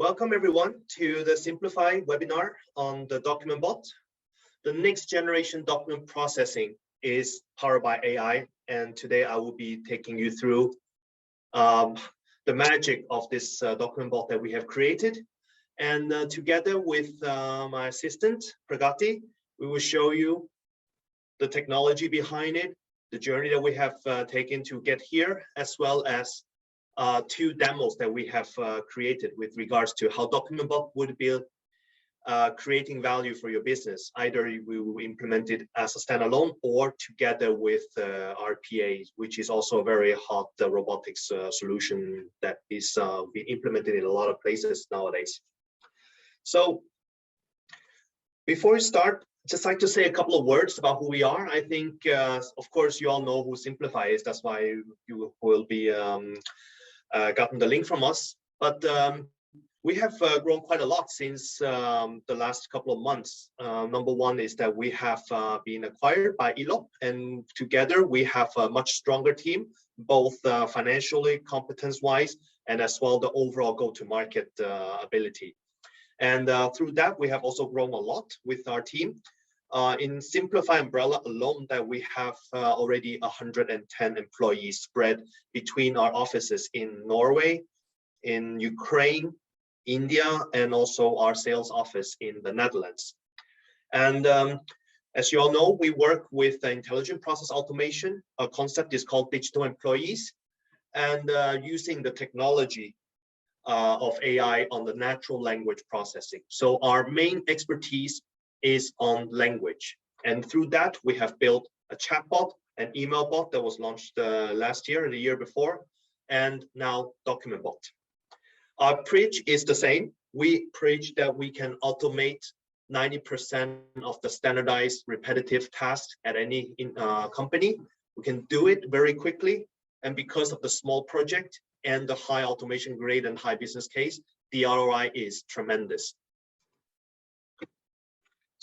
Welcome everyone to the Simplifai webinar on the Documentbot. The next generation document processing is powered by AI, and today I will be taking you through the magic of this Documentbot that we have created. And together with my assistant, Pragati, we will show you the technology behind it, the journey that we have taken to get here, as well as two demos that we have created with regards to how Documentbot would be creating value for your business. Either we will implement it as a standalone or together with RPA, which is also a very hot robotics solution that is being implemented in a lot of places nowadays. So before we start, just like to say a couple of words about who we are. I think, of course, you all know who Simplifai is. That's why you will be gotten the link from us. But we have grown quite a lot since the last couple of months. Number one is that we have been acquired by Elop, and together we have a much stronger team, both financially, competence-wise, and as well the overall go-to-market ability. And through that, we have also grown a lot with our team. In Simplifai umbrella alone, that we have already 110 employees spread between our offices in Norway, in Ukraine, India, and also our sales office in the Netherlands. And as you all know, we work with intelligent process automation. Our concept is called digital employees, and using the technology of AI on the natural language processing. So our main expertise is on language. And through that, we have built a chatbot, an email bot that was launched last year and the year before, and now Documentbot. Our preach is the same. We preach that we can automate 90% of the standardized repetitive tasks at any company. We can do it very quickly. And because of the small project and the high automation grade and high business case, the ROI is tremendous.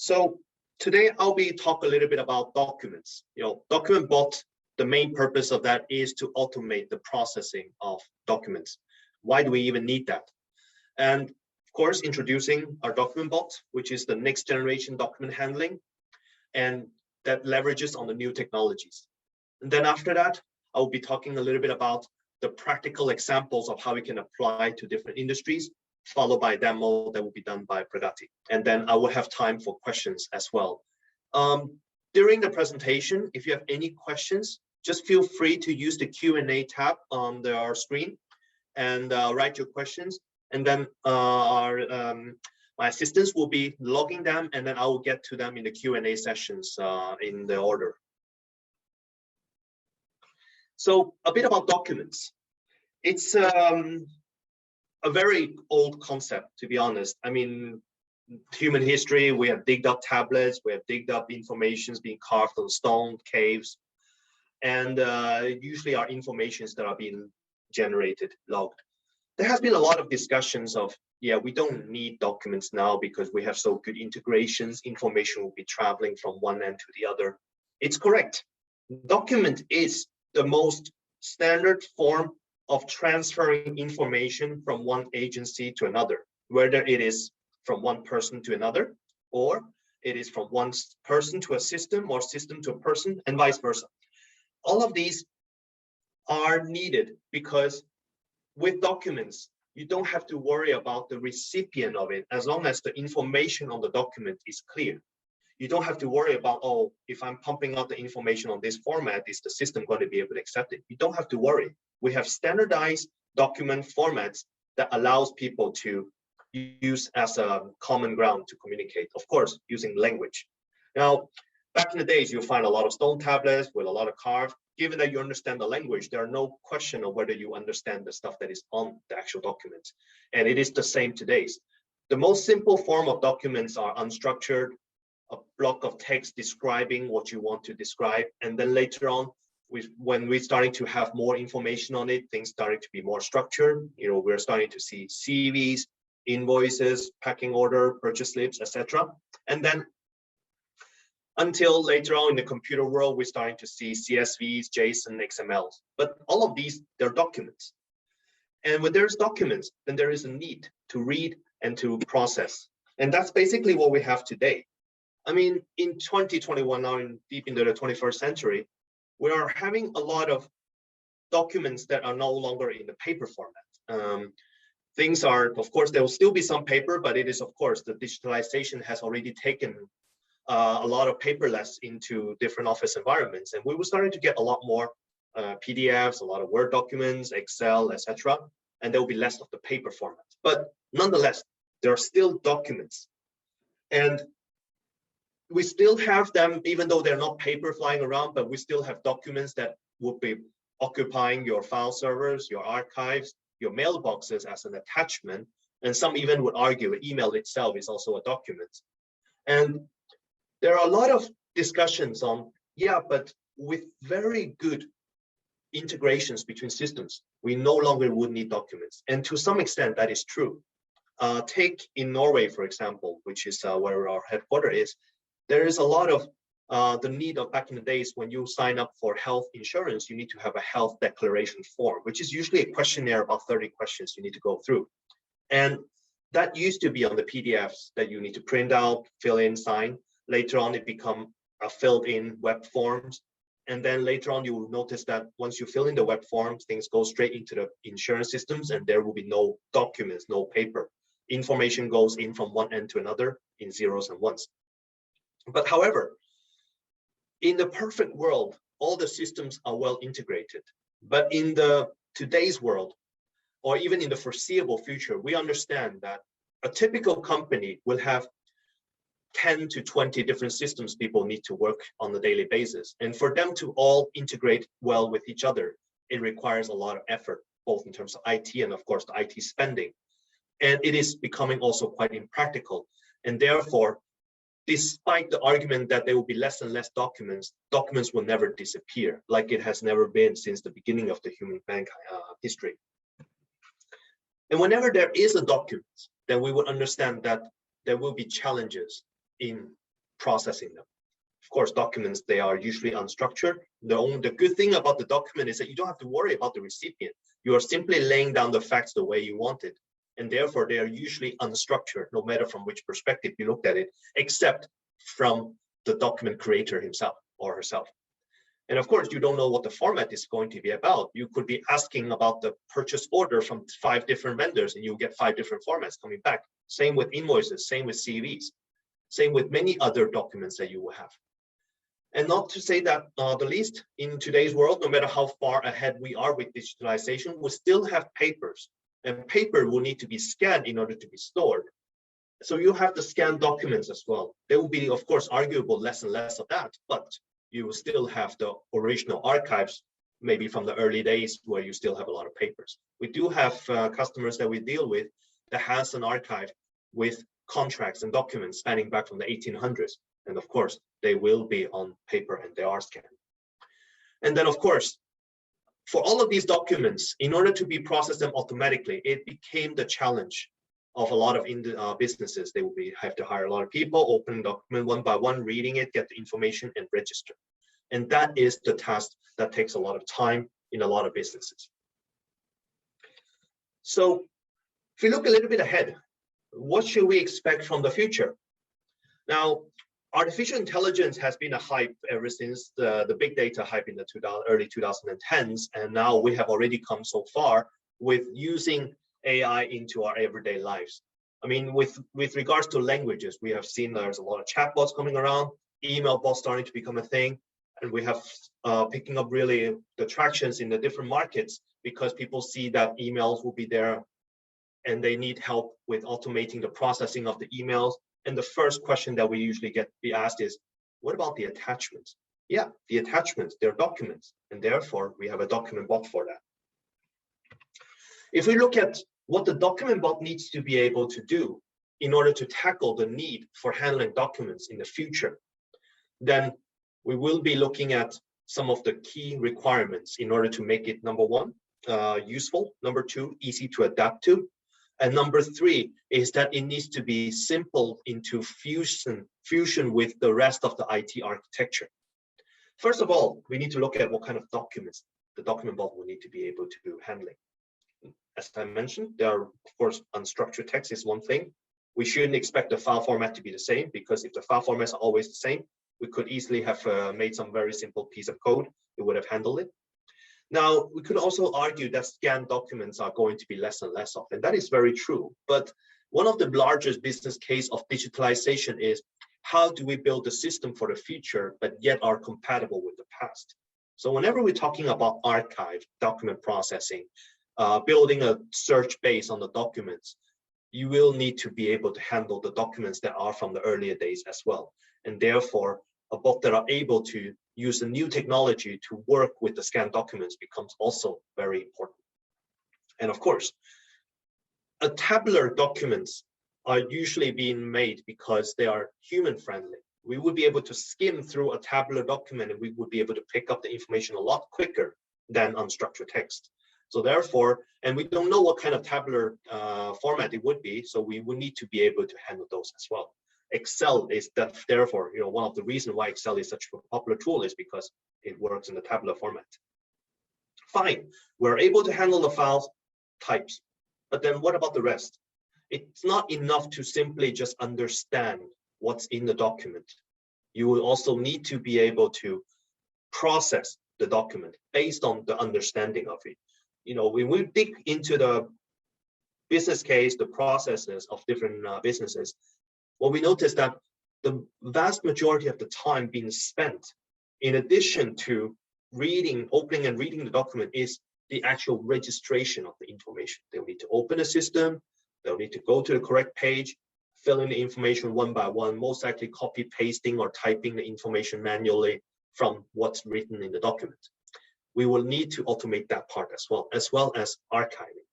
So today I'll be talking a little bit about documents. Documentbot, the main purpose of that is to automate the processing of documents. Why do we even need that? And of course, introducing our Documentbot, which is the next generation document handling, and that leverages on the new technologies. And then after that, I will be talking a little bit about the practical examples of how we can apply to different industries, followed by a demo that will be done by Pragati. And then I will have time for questions as well. During the presentation, if you have any questions, just feel free to use the Q&A tab on our screen and write your questions. And then my assistants will be logging them, and then I will get to them in the Q&A sessions in the order. So a bit about documents. It's a very old concept, to be honest. I mean, human history, we have digged up tablets, we have digged up informations being carved on stone, caves, and usually our informations that are being generated, logged. There has been a lot of discussions of, yeah, we don't need documents now because we have so good integrations, information will be traveling from one end to the other. It's correct. Document is the most standard form of transferring information from one agency to another, whether it is from one person to another, or it is from one person to a system or system to a person, and vice versa. All of these are needed because with documents, you don't have to worry about the recipient of it as long as the information on the document is clear. You don't have to worry about, oh, if I'm pumping out the information on this format, is the system going to be able to accept it? You don't have to worry. We have standardized document formats that allows people to use as a common ground to communicate, of course, using language. Now, back in the days, you'll find a lot of stone tablets with a lot of carved. Given that you understand the language, there are no question of whether you understand the stuff that is on the actual document. And it is the same today. The most simple form of documents are unstructured, a block of text describing what you want to describe. And then later on, when we're starting to have more information on it, things starting to be more structured. We're starting to see CVs, invoices, packing order, purchase slips, etc. And then until later on in the computer world, we're starting to see CSVs, JSON, XMLs. But all of these, they're documents. And when there's documents, then there is a need to read and to process. And that's basically what we have today. I mean, in 2021, now deep into the 21st century, we are having a lot of documents that are no longer in the paper format. Things are, of course, there will still be some paper, but it is, of course, the digitalization has already taken a lot of paperless into different office environments. And we were starting to get a lot more PDFs, a lot of Word documents, Excel, etc. And there will be less of the paper format. But nonetheless, there are still documents. And we still have them, even though they're not paper flying around, but we still have documents that would be occupying your file servers, your archives, your mailboxes as an attachment. And some even would argue email itself is also a document. And there are a lot of discussions on, yeah, but with very good integrations between systems, we no longer would need documents. And to some extent, that is true. Take in Norway, for example, which is where our headquarters is, there is a lot of the need of back in the days when you sign up for health insurance, you need to have a health declaration form, which is usually a questionnaire about 30 questions you need to go through. And that used to be on the PDFs that you need to print out, fill in, sign. Later on, it become filled in web forms. And then later on, you will notice that once you fill in the web forms, things go straight into the insurance systems and there will be no documents, no paper. Information goes in from one end to another in zeros and ones. But however, in the perfect world, all the systems are well integrated. But in the today's world, or even in the foreseeable future, we understand that a typical company will have 10 to 20 different systems people need to work on a daily basis. And for them to all integrate well with each other, it requires a lot of effort, both in terms of IT and of course the IT spending. And it is becoming also quite impractical. And therefore, despite the argument that there will be less and less documents, documents will never disappear, like it has never been since the beginning of the human history. And whenever there is a document, then we would understand that there will be challenges in processing them. Of course, documents, they are usually unstructured. The good thing about the document is that you don't have to worry about the recipient. You are simply laying down the facts the way you want it. And therefore, they are usually unstructured, no matter from which perspective you looked at it, except from the document creator himself or herself. And of course, you don't know what the format is going to be about. You could be asking about the purchase order from 5 different vendors and you'll get 5 different formats coming back. Same with invoices, same with CVs, same with many other documents that you will have. And not to say that the least, in today's world, no matter how far ahead we are with digitalization, we still have papers. And paper will need to be scanned in order to be stored. So you have to scan documents as well. There will be, of course, arguable less and less of that, but you will still have the original archives, maybe from the early days where you still have a lot of papers. We do have customers that we deal with that has an archive with contracts and documents spanning back from the 1800s. And of course, they will be on paper and they are scanned. And then, of course, for all of these documents, in order to be processed them automatically, it became the challenge of a lot of businesses. They will have to hire a lot of people, open the document one by one, reading it, get the information and register. And that is the task that takes a lot of time in a lot of businesses. So if we look a little bit ahead, what should we expect from the future? Now, artificial intelligence has been a hype ever since the big data hype in the early 2010s. And now we have already come so far with using AI into our everyday lives. I mean, with regards to languages, we have seen there's a lot of chatbots coming around, email bots starting to become a thing. And we have picking up really the tractions in the different markets because people see that emails will be there and they need help with automating the processing of the emails. And the first question that we usually be asked is, what about the attachments? Yeah, the attachments, they're documents, and therefore we have a document bot for that. If we look at what the document bot needs to be able to do in order to tackle the need for handling documents in the future, then we will be looking at some of the key requirements in order to make it, number 1, useful, number 2, easy to adapt to, and number 3 is that it needs to be simple into fusion with the rest of the IT architecture. First of all, we need to look at what kind of documents the document bot will need to be able to do handling. As I mentioned, there are, of course, unstructured text is one thing. We shouldn't expect the file format to be the same, because if the file formats are always the same, we could easily have made some very simple piece of code. It would have handled it. Now, we could also argue that scanned documents are going to be less and less of, and that is very true. But one of the largest business case of digitalization is, how do we build a system for the future, but yet are compatible with the past? So whenever we're talking about archive, document processing, building a search base on the documents, you will need to be able to handle the documents that are from the earlier days as well. And therefore, a bot that are able to use the new technology to work with the scanned documents becomes also very important. And of course, a tabular documents are usually being made because they are human friendly. We would be able to skim through a tabular document and we would be able to pick up the information a lot quicker than unstructured text. So therefore, and we don't know what kind of tabular format it would be, so we would need to be able to handle those as well. Excel is therefore, one of the reasons why Excel is such a popular tool is because it works in the tabular format. Fine, we're able to handle the file types, but then what about the rest? It's not enough to simply just understand what's in the document. You will also need to be able to process the document based on the understanding of it. When we dig into the business case, the processes of different businesses, what we notice that the vast majority of the time being spent, in addition to opening and reading the document, is the actual registration of the information. They'll need to open a system, they'll need to go to the correct page, fill in the information one by one, most likely copy pasting or typing the information manually from what's written in the document. We will need to automate that part as well as archiving.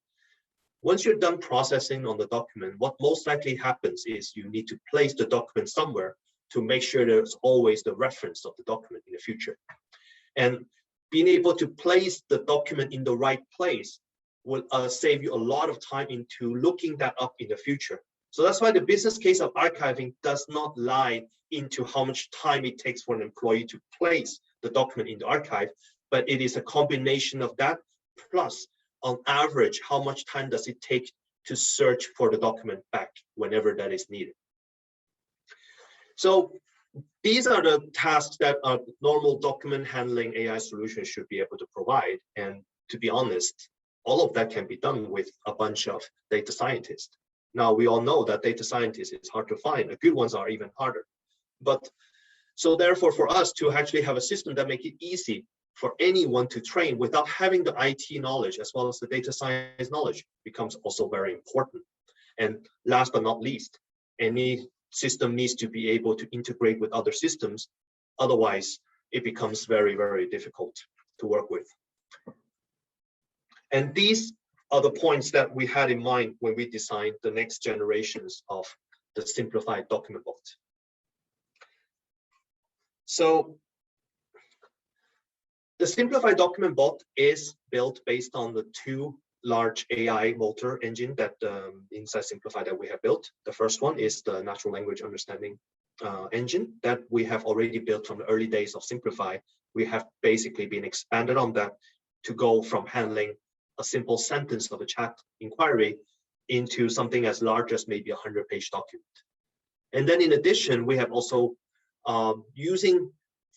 Once you're done processing on the document, what most likely happens is you need to place the document somewhere to make sure there's always the reference of the document in the future. And being able to place the document in the right place will save you a lot of time into looking that up in the future. So that's why the business case of archiving does not lie into how much time it takes for an employee to place the document in the archive, but it is a combination of that plus, on average, how much time does it take to search for the document back whenever that is needed. So these are the tasks that a normal document handling AI solution should be able to provide. And to be honest, all of that can be done with a bunch of data scientists. Now, we all know that data scientists is hard to find. The good ones are even harder. But so therefore, for us to actually have a system that make it easy for anyone to train without having the IT knowledge as well as the data science knowledge becomes also very important. And last but not least, any system needs to be able to integrate with other systems. Otherwise, it becomes very, very difficult to work with. And these are the points that we had in mind when we designed the next generations of the Simplifai Documentbot. So the Simplifai Documentbot is built based on the two large AI motor engine that inside Simplifai that we have built. The first one is the natural language understanding engine that we have already built from the early days of Simplifai. We have basically been expanded on that to go from handling a simple sentence of a chat inquiry into something as large as maybe a 100-page document. And then in addition, we have also using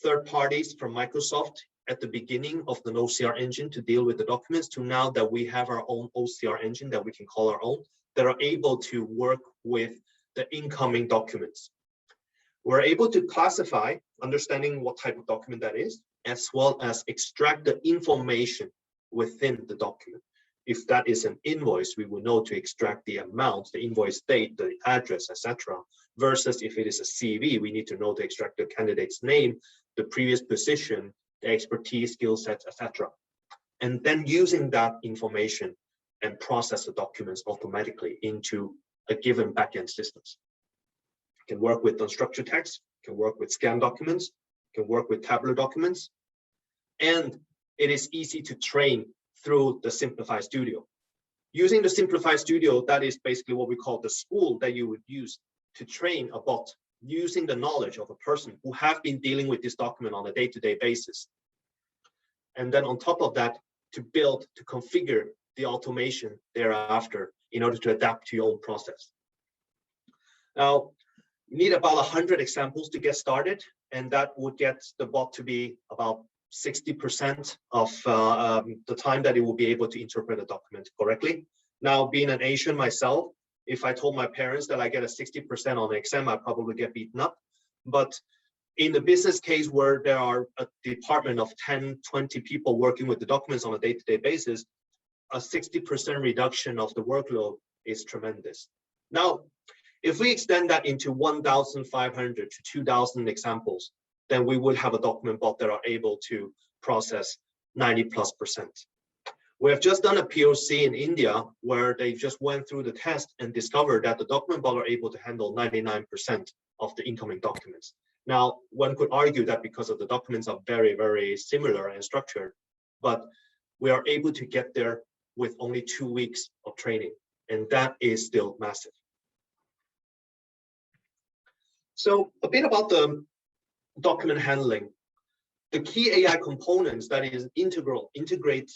third parties from Microsoft at the beginning of the OCR engine to deal with the documents, to now that we have our own OCR engine that we can call our own, that are able to work with the incoming documents. We're able to classify, understanding what type of document that is, as well as extract the information within the document. If that is an invoice, we will know to extract the amount, the invoice date, the address, etc. Versus if it is a CV, we need to know to extract the candidate's name, the previous position, the expertise, skill sets, etc. And then using that information and process the documents automatically into a given backend systems. It can work with unstructured text, can work with scanned documents, can work with tabular documents, and it is easy to train through the Simplifai Studio. Using the Simplifai Studio, that is basically what we call the school that you would use to train a bot using the knowledge of a person who have been dealing with this document on a day-to-day basis. And then on top of that, to build, to configure the automation thereafter in order to adapt to your own process. Now, you need about 100 examples to get started, and that would get the bot to be about 60% of the time that it will be able to interpret a document correctly. Now, being an Asian myself, if I told my parents that I get a 60% on the exam, I'd probably get beaten up. But in the business case where there are a department of 10, 20 people working with the documents on a day-to-day basis, a 60% reduction of the workload is tremendous. Now, if we extend that into 1,500 to 2,000 examples, then we would have a document bot that are able to process 90+%. We have just done a POC in India where they just went through the test and discovered that the document bot are able to handle 99% of the incoming documents. Now, one could argue that because of the documents are very, very similar and structured, but we are able to get there with only 2 weeks of training, and that is still massive. So a bit about the document handling. The key AI components that is integrate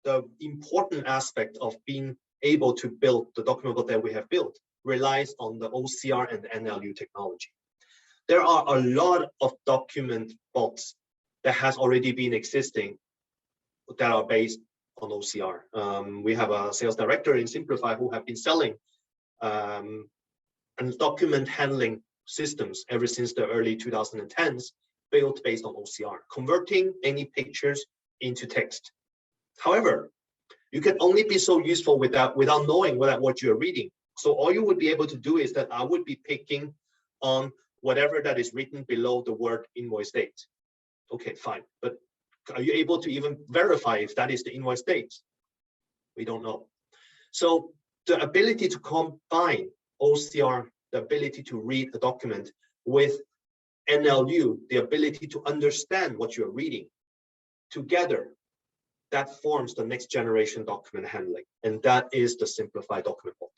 the important aspect of being able to build the document bot that we have built relies on the OCR and the NLU technology. There are a lot of document bots that has already been existing that are based on OCR. We have a sales director in Simplifai who have been selling document handling systems ever since the early 2010s, built based on OCR, converting any pictures into text. However, you can only be so useful without knowing what you're reading. So all you would be able to do is that I would be picking on whatever that is written below the word invoice date. Okay, fine. But are you able to even verify if that is the invoice date? We don't know. So the ability to combine OCR, the ability to read a document, with NLU, the ability to understand what you're reading, together, that forms the next generation document handling. And that is the Simplifai document bot.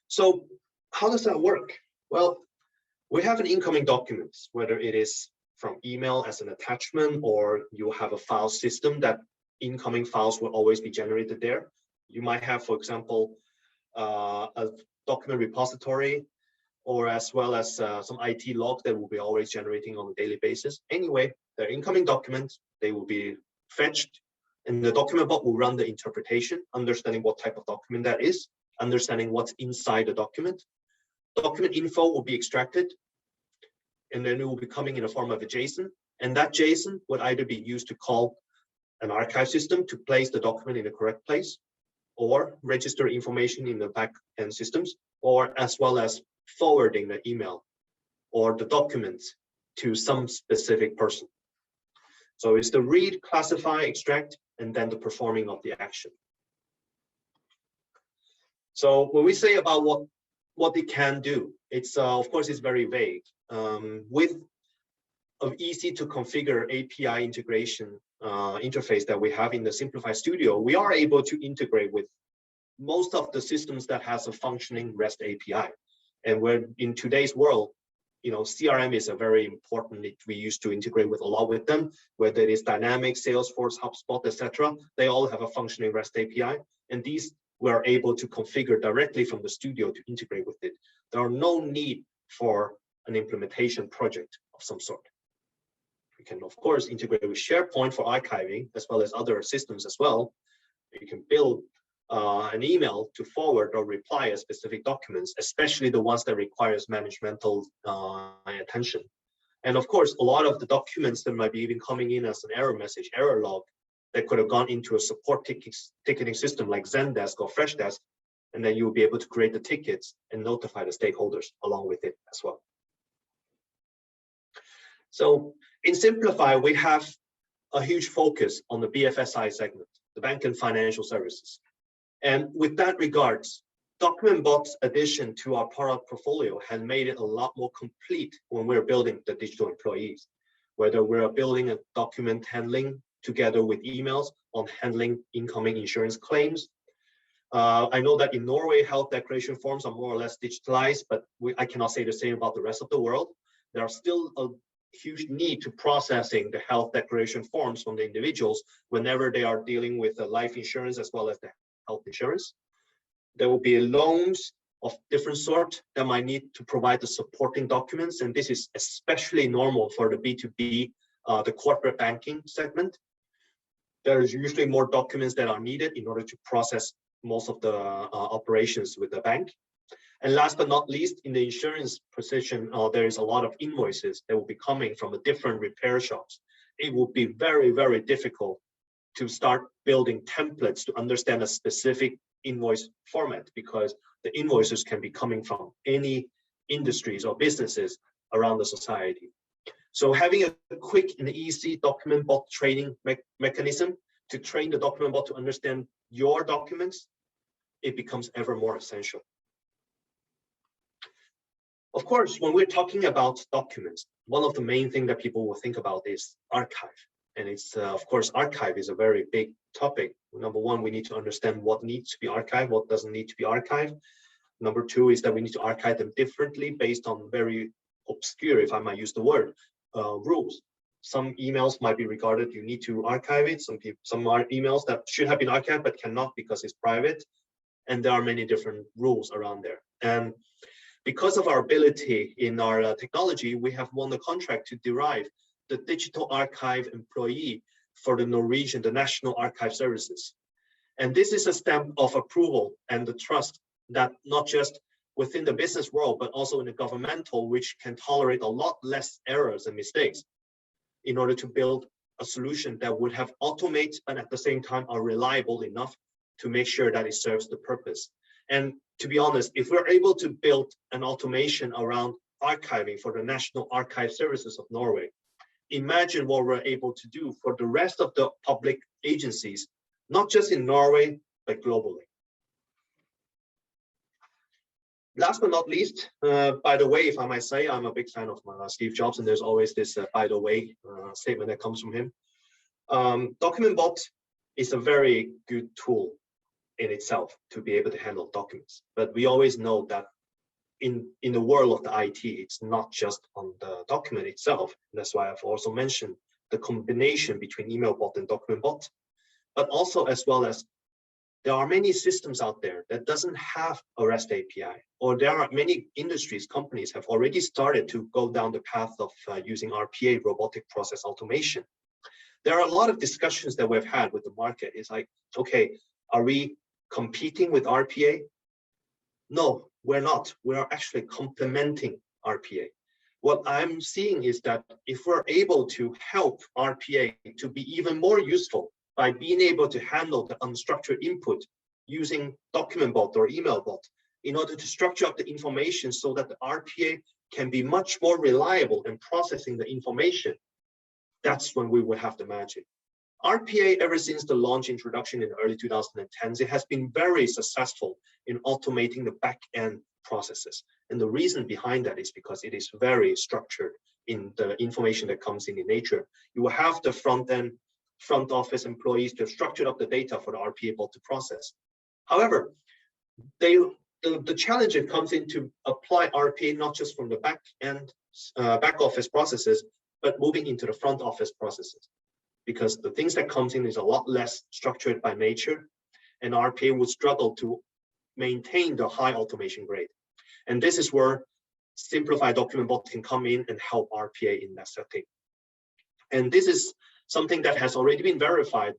So how does that work? Well, we have an incoming document, whether it is from email as an attachment, or you have a file system that incoming files will always be generated there. You might have, for example, a document repository, or as well as some IT log that will be always generating on a daily basis. Anyway, they're incoming documents, they will be fetched, and the document bot will run the interpretation, understanding what type of document that is, understanding what's inside the document. Document info will be extracted, and then it will be coming in the form of a JSON. And that JSON would either be used to call an archive system to place the document in the correct place, or register information in the back-end systems, or as well as forwarding the email or the documents to some specific person. So it's the read, classify, extract, and then the performing of the action. So when we say about what it can do, it's of course it's very vague. With an easy to configure API integration interface that we have in the Simplifai Studio, we are able to integrate with most of the systems that has a functioning REST API. And where in today's world, CRM is a very important. We used to integrate with a lot with them, whether it is Dynamics, Salesforce, HubSpot, etc. They all have a functioning REST API, and these we are able to configure directly from the studio to integrate with it. There are no need for an implementation project of some sort. We can, of course, integrate with SharePoint for archiving, as well as other systems as well. You can build an email to forward or reply a specific documents, especially the ones that requires managemental attention. And of course, a lot of the documents that might be even coming in as an error message, error log, that could have gone into a support ticketing system like Zendesk or Freshdesk, and then you'll be able to create the tickets and notify the stakeholders along with it as well. So in Simplifai, we have a huge focus on the BFSI segment, the bank and financial services. And with that regards, Documentbot's addition to our product portfolio has made it a lot more complete when we're building the digital employees, whether we're building a document handling together with emails on handling incoming insurance claims. I know that in Norway, health declaration forms are more or less digitalized, but I cannot say the same about the rest of the world. There are still a huge need to processing the health declaration forms from the individuals whenever they are dealing with the life insurance as well as the health insurance. There will be loans of different sort that might need to provide the supporting documents, and this is especially normal for the B2B, the corporate banking segment. There is usually more documents that are needed in order to process most of the operations with the bank. And last but not least, in the insurance position, there is a lot of invoices that will be coming from the different repair shops. It will be very, very difficult to start building templates to understand a specific invoice format, because the invoices can be coming from any industries or businesses around the society. So having a quick and easy document bot training mechanism to train the document bot to understand your documents, it becomes ever more essential. Of course, when we're talking about documents, one of the main things that people will think about is archive. And it's, of course, archive is a very big topic. Number one, we need to understand what needs to be archived, what doesn't need to be archived. Number two is that we need to archive them differently based on very obscure, if I might use the word, rules. Some emails might be regarded, you need to archive it. Some are emails that should have been archived but cannot because it's private. And there are many different rules around there. And because of our ability in our technology, we have won the contract to derive the digital archive employee for the Norwegian, the National Archive Services. And this is a stamp of approval and the trust that not just within the business world, but also in the governmental, which can tolerate a lot less errors and mistakes in order to build a solution that would have automate and at the same time are reliable enough to make sure that it serves the purpose. And to be honest, if we're able to build an automation around archiving for the National Archive Services of Norway, imagine what we're able to do for the rest of the public agencies, not just in Norway, but globally. Last but not least, by the way, if I might say, I'm a big fan of Steve Jobs, and there's always this by the way statement that comes from him. Documentbot is a very good tool in itself to be able to handle documents. But we always know that in the world of the IT, it's not just on the document itself. That's why I've also mentioned the combination between emailbot and documentbot, but also as well as there are many systems out there that doesn't have a REST API, or there are many industries, companies have already started to go down the path of using RPA, robotic process automation. There are a lot of discussions that we've had with the market. It's like, okay, are we competing with RPA? No, we're not. We are actually complementing RPA. What I'm seeing is that if we're able to help RPA to be even more useful by being able to handle the unstructured input using documentbot or emailbot in order to structure up the information so that the RPA can be much more reliable in processing the information, that's when we will have the magic. RPA, ever since the launch introduction in the early 2010s, it has been very successful in automating the back-end processes. And the reason behind that is because it is very structured in the information that comes in nature. You will have the front office employees to structure up the data for the RPA bot to process. However, the challenge it comes in to apply RPA not just from the back office processes, but moving into the front office processes. Because the things that comes in is a lot less structured by nature, and RPA would struggle to maintain the high automation grade. And this is where Simplifai Documentbot can come in and help RPA in that setting. And this is something that has already been verified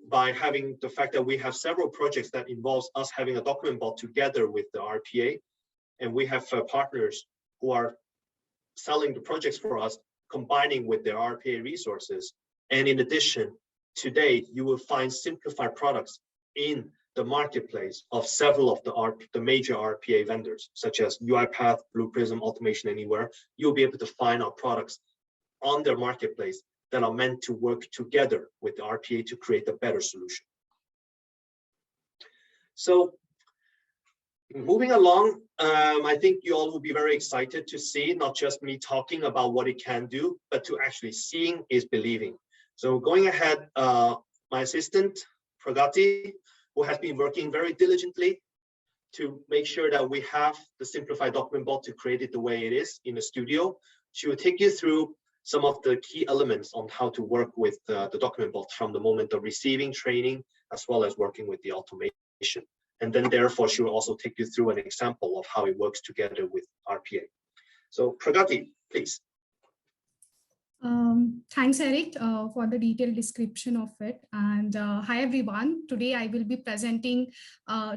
by having the fact that we have several projects that involves us having a documentbot together with the RPA. And we have partners who are selling the projects for us, combining with their RPA resources. And in addition, today you will find Simplifai products in the marketplace of several of the major RPA vendors, such as UiPath, Blue Prism, Automation Anywhere. You'll be able to find our products on their marketplace that are meant to work together with the RPA to create a better solution. So moving along, I think you all will be very excited to see not just me talking about what it can do, but to actually seeing is believing. So going ahead, my assistant, Pragati, who has been working very diligently to make sure that we have the Simplifai Documentbot to create it the way it is in the studio. She will take you through some of the key elements on how to work with the document bot from the moment of receiving training, as well as working with the automation. And then therefore, she will also take you through an example of how it works together with RPA. So Pragati, please. Thanks, Eric, for the detailed description of it. And hi, everyone. Today, I will be presenting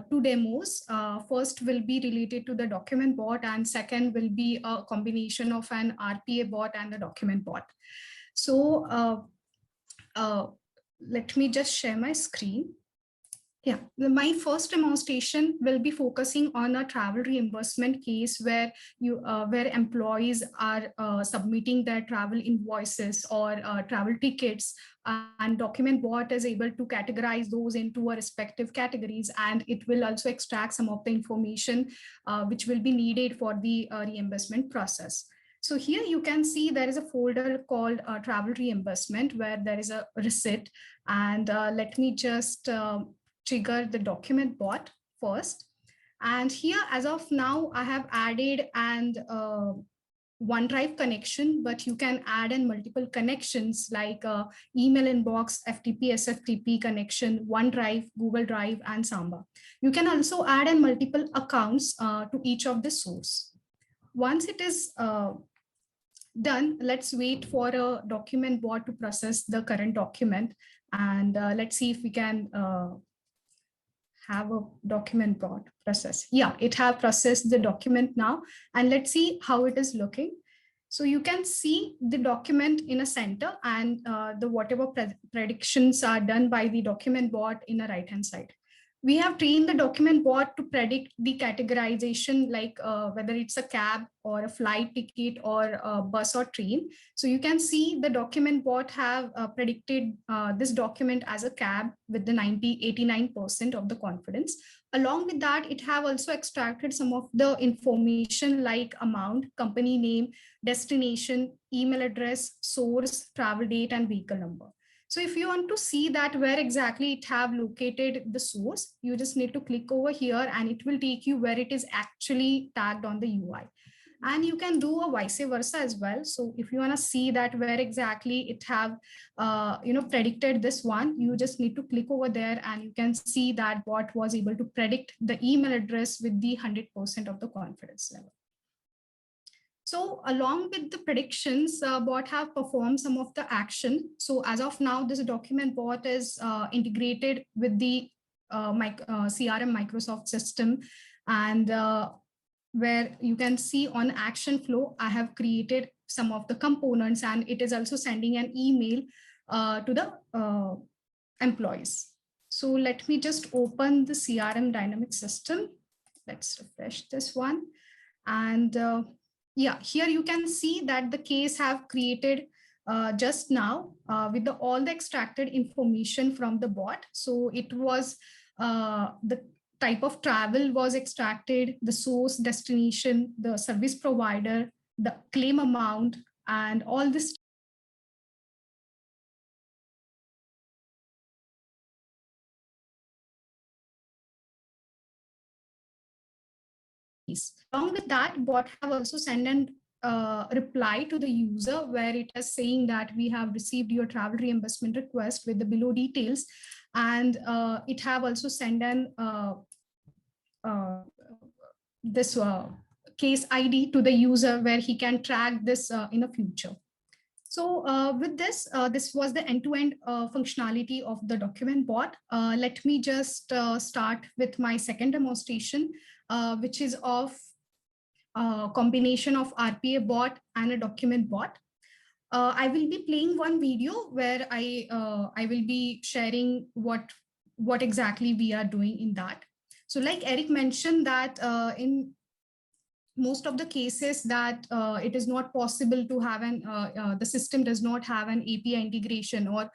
two demos. First will be related to the document bot, and second will be a combination of an RPA bot and a document bot. So let me just share my screen. Yeah, my first demonstration will be focusing on a travel reimbursement case where where employees are submitting their travel invoices or travel tickets, and document bot is able to categorize those into a respective categories, and it will also extract some of the information which will be needed for the reimbursement process. So here you can see there is a folder called travel reimbursement where there is a receipt, and let me just trigger the document bot first. And here, as of now, I have added an OneDrive connection, but you can add in multiple connections like email inbox, FTP, SFTP connection, OneDrive, Google Drive, and Samba. You can also add in multiple accounts to each of the source. Once it is done, let's wait for a document bot to process the current document, and let's see if we can have a document bot process. Yeah, it have processed the document now, and let's see how it is looking. So you can see the document in a center, and the whatever predictions are done by the document bot in the right hand side. We have trained the document bot to predict the categorization, like whether it's a cab or a flight ticket or a bus or train. So you can see the document bot have predicted this document as a cab with the 89% of the confidence. Along with that, it have also extracted some of the information like amount, company name, destination, email address, source, travel date, and vehicle number. So if you want to see that where exactly it have located the source, you just need to click over here and it will take you where it is actually tagged on the UI. And you can do a vice versa as well. So if you want to see that where exactly it have predicted this one, you just need to click over there and you can see that bot was able to predict the email address with the 100% of the confidence level. So along with the predictions, bot have performed some of the action. So as of now, this document bot is integrated with the CRM Microsoft system, and where you can see on action flow, I have created some of the components, and it is also sending an email to the employees. So let me just open the CRM dynamic system. Let's refresh this one. And yeah, here you can see that the case have created just now with all the extracted information from the bot. So it was the type of travel was extracted, the source, destination, the service provider, the claim amount, and all this. Along with that, bot have also sent an reply to the user where it is saying that we have received your travel reimbursement request with the below details, and it have also sent an this case ID to the user where he can track this in the future. So with this, this was the end-to-end functionality of the document bot. Let me just start with my second demonstration, which is of a combination of RPA bot and a document bot. I will be playing one video where I will be sharing what exactly we are doing in that. So like Eric mentioned that in most of the cases that it is not possible to have the system does not have an API integration, or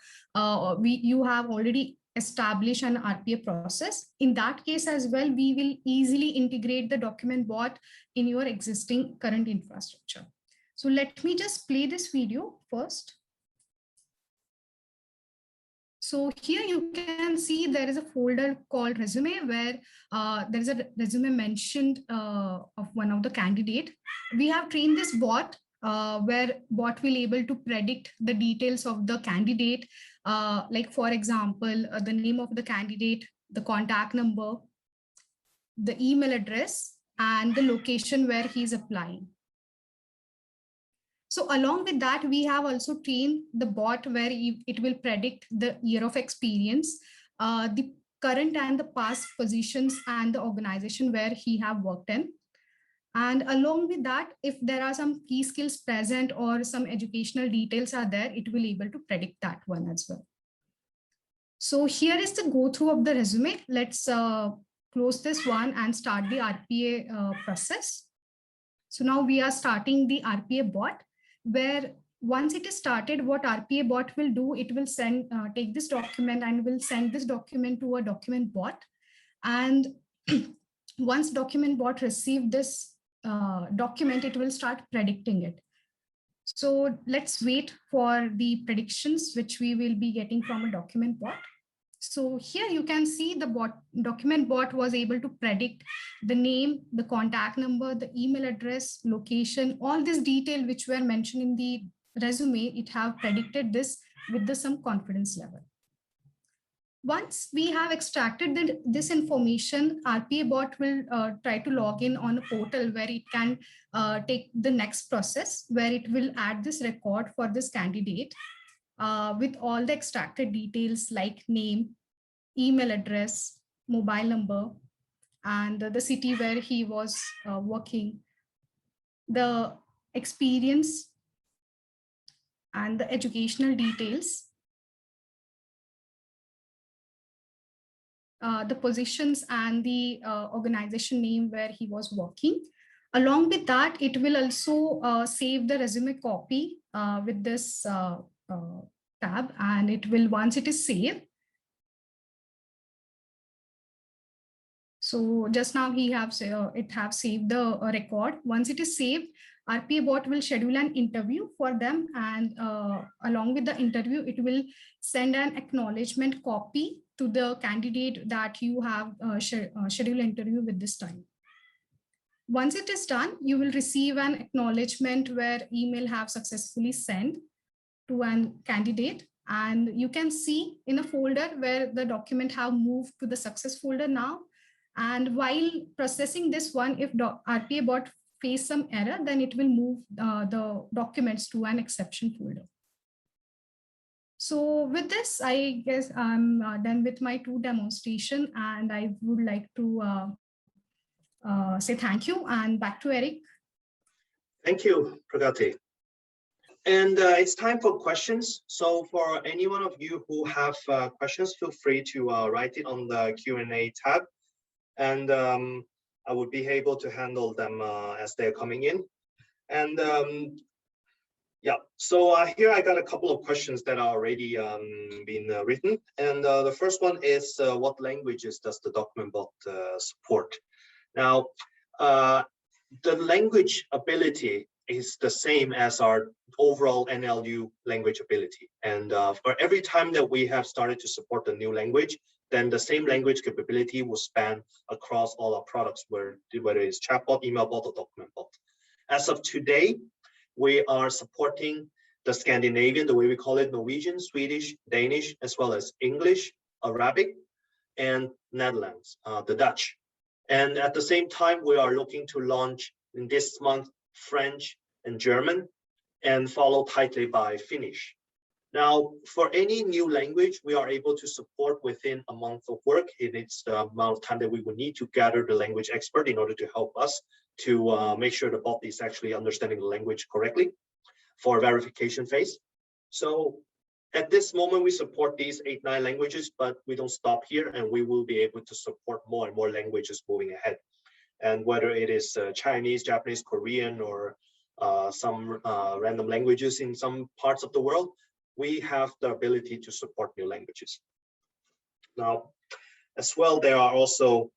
you have already established an RPA process. In that case as well, we will easily integrate the document bot in your existing current infrastructure. So let me just play this video first. So here you can see there is a folder called resume where there is a resume mentioned of one of the candidate. We have trained this bot where bot will able to predict the details of the candidate, like for example, the name of the candidate, the contact number, the email address, and the location where he's applying. So along with that, we have also trained the bot where it will predict the year of experience, the current and the past positions and the organization where he have worked in. And along with that, if there are some key skills present or some educational details are there, it will able to predict that one as well. So here is the go through of the resume. Let's close this one and start the RPA process. So now we are starting the RPA bot, where once it is started, what RPA bot will do, it will send, take this document and will send this document to a document bot. And once document bot receive this document, it will start predicting it. So let's wait for the predictions, which we will be getting from a document bot. So here you can see the document bot was able to predict the name, the contact number, the email address, location, all this detail which were mentioned in the resume, it have predicted this with some confidence level. Once we have extracted this information, RPA bot will try to log in on a portal where it can take the next process, where it will add this record for this candidate with all the extracted details like name, email address, mobile number, and the city where he was working, the experience, and the educational details, the positions and the organization name where he was working. Along with that, it will also save the resume copy with this tab, and it will, once it is saved. So just now it have saved the record. Once it is saved, RPA bot will schedule an interview for them, and along with the interview, it will send an acknowledgement copy to the candidate that you have scheduled interview with this time. Once it is done, you will receive an acknowledgement where email have successfully sent to an candidate, and you can see in a folder where the document have moved to the success folder now. And while processing this one, if RPA bot face some error, then it will move the documents to an exception folder. So with this, I guess I'm done with my 2 demonstration, and I would like to say thank you, and back to Eric. Thank you, Pragati. And it's time for questions. So for any one of you who have questions, feel free to write it on the Q&A tab, and I would be able to handle them as they're coming in. And yeah, so here I got a couple of questions that are already been written. And the first one is, what languages does the Documentbot support? Now, the language ability is the same as our overall NLU language ability. And for every time that we have started to support a new language, then the same language capability will span across all our products, whether it's chatbot, email bot, or document bot. As of today, we are supporting the Scandinavian, the way we call it, Norwegian, Swedish, Danish, as well as English, Arabic, and Netherlands, the Dutch. And at the same time, we are looking to launch in this month French and German, and followed tightly by Finnish. Now, for any new language, we are able to support within a month of work. It's the amount of time that we would need to gather the language expert in order to help us to make sure the bot is actually understanding the language correctly for verification phase. So at this moment, we support these 8-9 languages, but we don't stop here, and we will be able to support more and more languages moving ahead. And whether it is Chinese, Japanese, Korean, or some random languages in some parts of the world, we have the ability to support new languages. Now, as well, there are also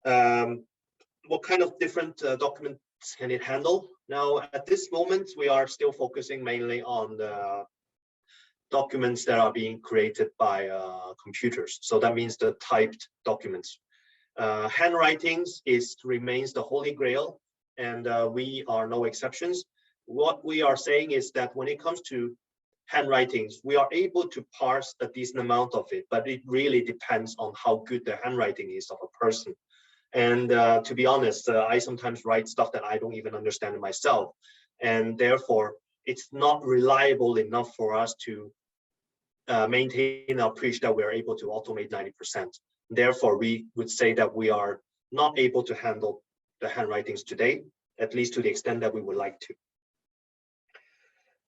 what kind of different documents can it handle? Now, at this moment, we are still focusing mainly on the documents that are being created by computers. So that means the typed documents. Handwritings remains the holy grail and we are no exceptions. What we are saying is that when it comes to handwritings, we are able to parse a decent amount of it, but it really depends on how good the handwriting is of a person. And to be honest, I sometimes write stuff that I don't even understand myself, and therefore it's not reliable enough for us to maintain our preach that we are able to automate 90%. Therefore, we would say that we are not able to handle the handwritings today, at least to the extent that we would like to.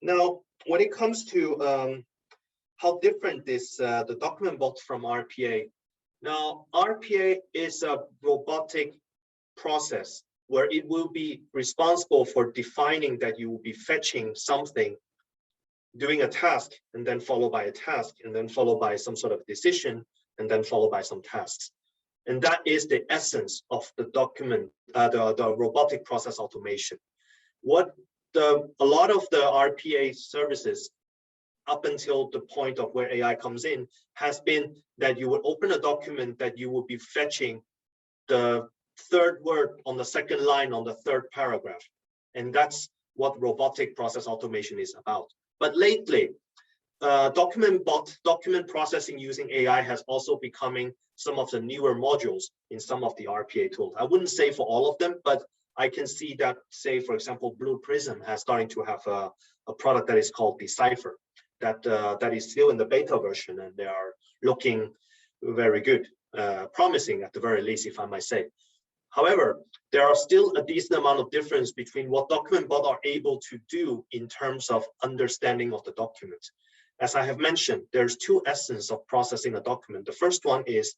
Now, when it comes to how different is the document bot from RPA. Now, RPA is a robotic process where it will be responsible for defining that you will be fetching something, doing a task, and then followed by a task, and then followed by some sort of decision, and then followed by some tasks. And that is the essence of the document, the robotic process automation. A lot of the RPA services up until the point of where AI comes in has been that you would open a document that you will be fetching the third word on the second line on the third paragraph. And that's what robotic process automation is about. But lately, Documentbot, document processing using AI has also becoming some of the newer modules in some of the RPA tools. I wouldn't say for all of them, but I can see that, say, for example, Blue Prism has starting to have a product that is called Decipher, that is still in the beta version, and they are looking very good, promising at the very least, if I might say. However, there are still a decent amount of difference between what Documentbot are able to do in terms of understanding of the document. As I have mentioned, there's two essence of processing a document. The first one is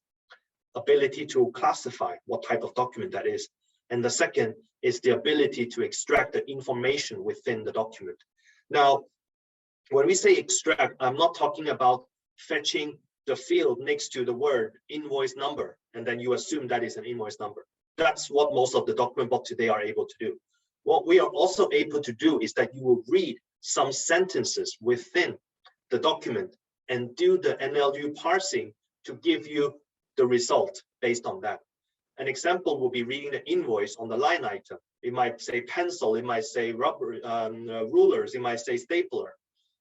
ability to classify what type of document that is. And the second is the ability to extract the information within the document. Now, when we say extract, I'm not talking about fetching the field next to the word invoice number, and then you assume that is an invoice number. That's what most of the document bots today are able to do. What we are also able to do is that you will read some sentences within the document and do the NLU parsing to give you the result based on that. An example will be reading the invoice on the line item. It might say pencil, it might say rubber, rulers, it might say stapler.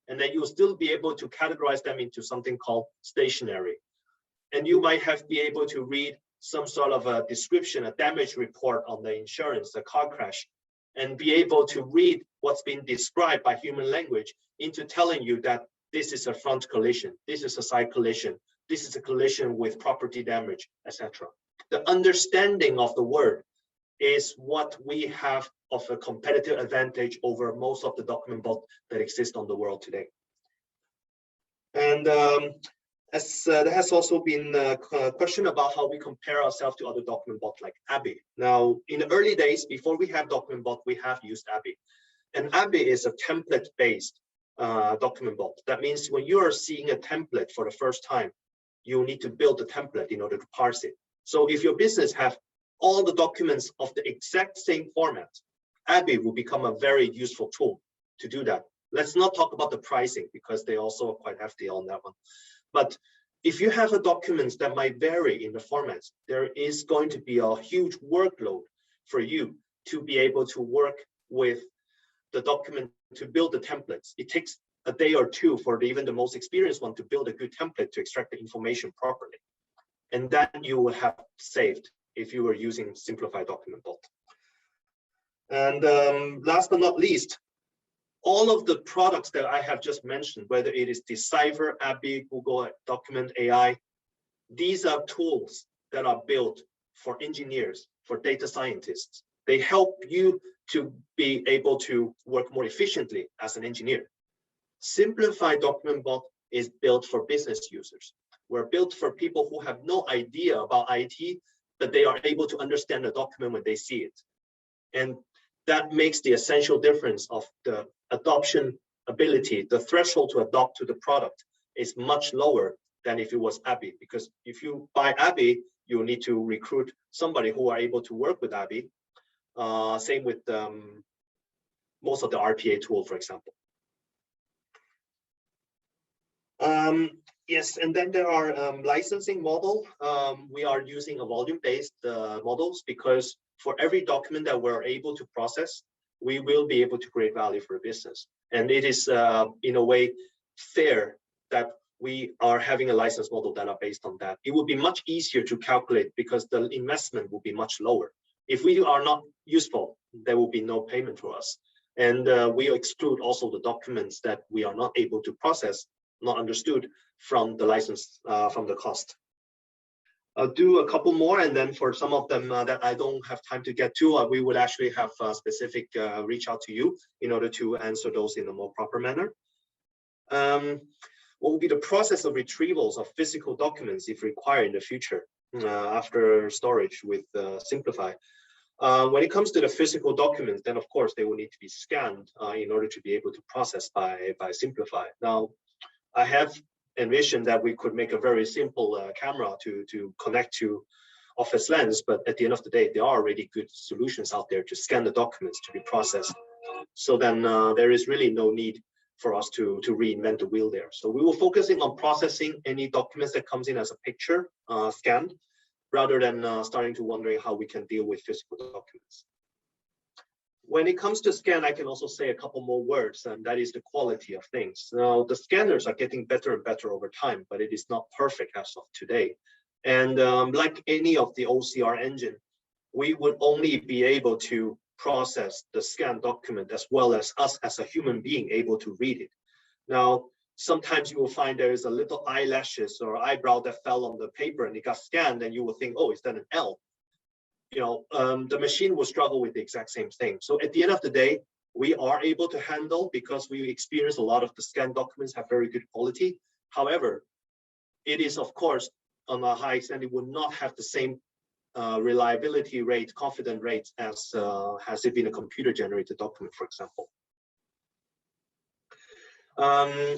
And then you'll still be able to categorize them into something called stationery. And you might be able to read some sort of a description, a damage report on the insurance, a car crash, and be able to read what's been described by human language into telling you that this is a front collision, this is a side collision, this is a collision with property damage, etc. The understanding of the word is what we have of a competitive advantage over most of the document bots that exist on the world today. And there has also been a question about how we compare ourselves to other document bots like Abby. Now, in the early days, before we have document bot, we have used Abby. And Abby is a template-based document bot. That means when you are seeing a template for the first time, you need to build the template in order to parse it. So if your business have all the documents of the exact same format, Abby will become a very useful tool to do that. Let's not talk about the pricing because they also are quite hefty on that one. But if you have a document that might vary in the formats, there is going to be a huge workload for you to be able to work with the document to build the templates. It takes a day or two for even the most experienced one to build a good template to extract the information properly. And that you will have saved if you were using Simplifai Documentbot. And last but not least, all of the products that I have just mentioned, whether it is Decipher, Abby, Google Document AI, these are tools that are built for engineers, for data scientists. They help you to be able to work more efficiently as an engineer. Simplifai Documentbot is built for business users. We're built for people who have no idea about IT, but they are able to understand the document when they see it. And that makes the essential difference of the adoption ability. The threshold to adopt to the product is much lower than if it was Abby, because if you buy Abby, you need to recruit somebody who are able to work with Abby. Same with most of the RPA tool, for example. Yes, and then there are licensing model. We are using a volume-based models because for every document that we're able to process, we will be able to create value for a business. And it is in a way fair that we are having a license model that are based on that. It would be much easier to calculate because the investment will be much lower. If we are not useful, there will be no payment for us. And we exclude also the documents that we are not able to process, not understood, from the license, from the cost. I'll do a couple more, and then for some of them that I don't have time to get to, we would actually have a specific reach out to you in order to answer those in a more proper manner. What will be the process of retrievals of physical documents if required in the future after storage with Simplifai? When it comes to the physical documents, then of course they will need to be scanned in order to be able to process by Simplifai. Now, I have envisioned that we could make a very simple camera to connect to Office Lens, but at the end of the day, there are already good solutions out there to scan the documents to be processed. So then there is really no need for us to reinvent the wheel there. So we will focusing on processing any documents that comes in as a picture scanned, rather than starting to wondering how we can deal with physical documents. When it comes to scan, I can also say a couple more words, and that is the quality of things. Now, the scanners are getting better and better over time, but it is not perfect as of today. And like any of the OCR engine, we would only be able to process the scanned document as well as us as a human being able to read it. Now, sometimes you will find there is a little eyelashes or eyebrow that fell on the paper and it got scanned, and you will think, oh, is that an L? You know, the machine will struggle with the exact same thing. So at the end of the day, we are able to handle, because we experience a lot of the scanned documents have very good quality. However, it is of course on a high extent, it would not have the same reliability rate, confidence rate as has it been a computer generated document, for example.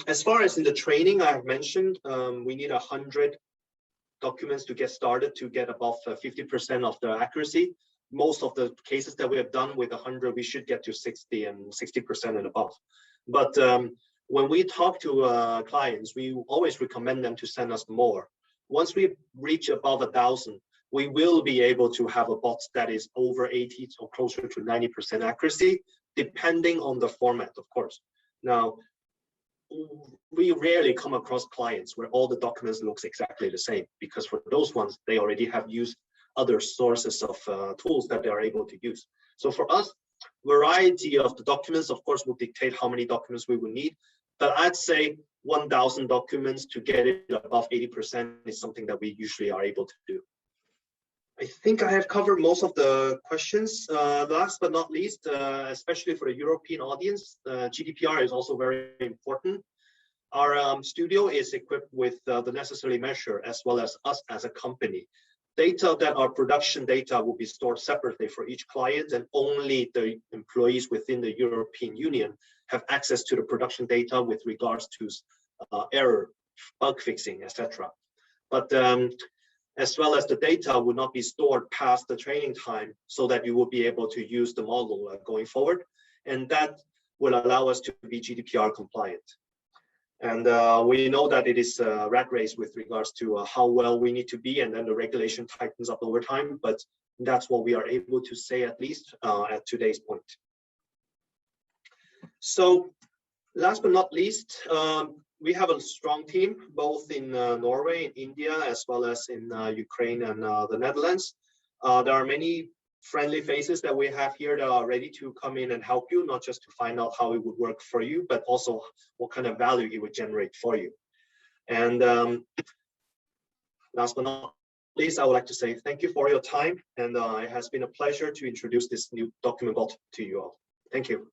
As far as in the training I have mentioned, we need 100 documents to get started to get above 50% of the accuracy. Most of the cases that we have done with 100, we should get to 60 and 60% and above. But when we talk to clients, we always recommend them to send us more. Once we reach above 1,000, we will be able to have a bot that is over 80 or closer to 90% accuracy, depending on the format, of course. Now, we rarely come across clients where all the documents looks exactly the same, because for those ones, they already have used other sources of tools that they are able to use. So for us, variety of the documents, of course, will dictate how many documents we will need. But I'd say 1,000 documents to get it above 80% is something that we usually are able to do. I think I have covered most of the questions. Last but not least, especially for the European audience, GDPR is also very important. Our studio is equipped with the necessary measure, as well as us as a company. Data that are production data will be stored separately for each client, and only the employees within the European Union have access to the production data with regards to error, bug fixing, etc. But as well as the data will not be stored past the training time, so that you will be able to use the model going forward. And that will allow us to be GDPR compliant. And we know that it is a rat race with regards to how well we need to be, and then the regulation tightens up over time, but that's what we are able to say, at least at today's point. So last but not least, we have a strong team, both in Norway, in India, as well as in Ukraine and the Netherlands. There are many friendly faces that we have here that are ready to come in and help you, not just to find out how it would work for you, but also what kind of value it would generate for you. And last but not least, I would like to say thank you for your time. And it has been a pleasure to introduce this new Documentbot to you all. Thank you.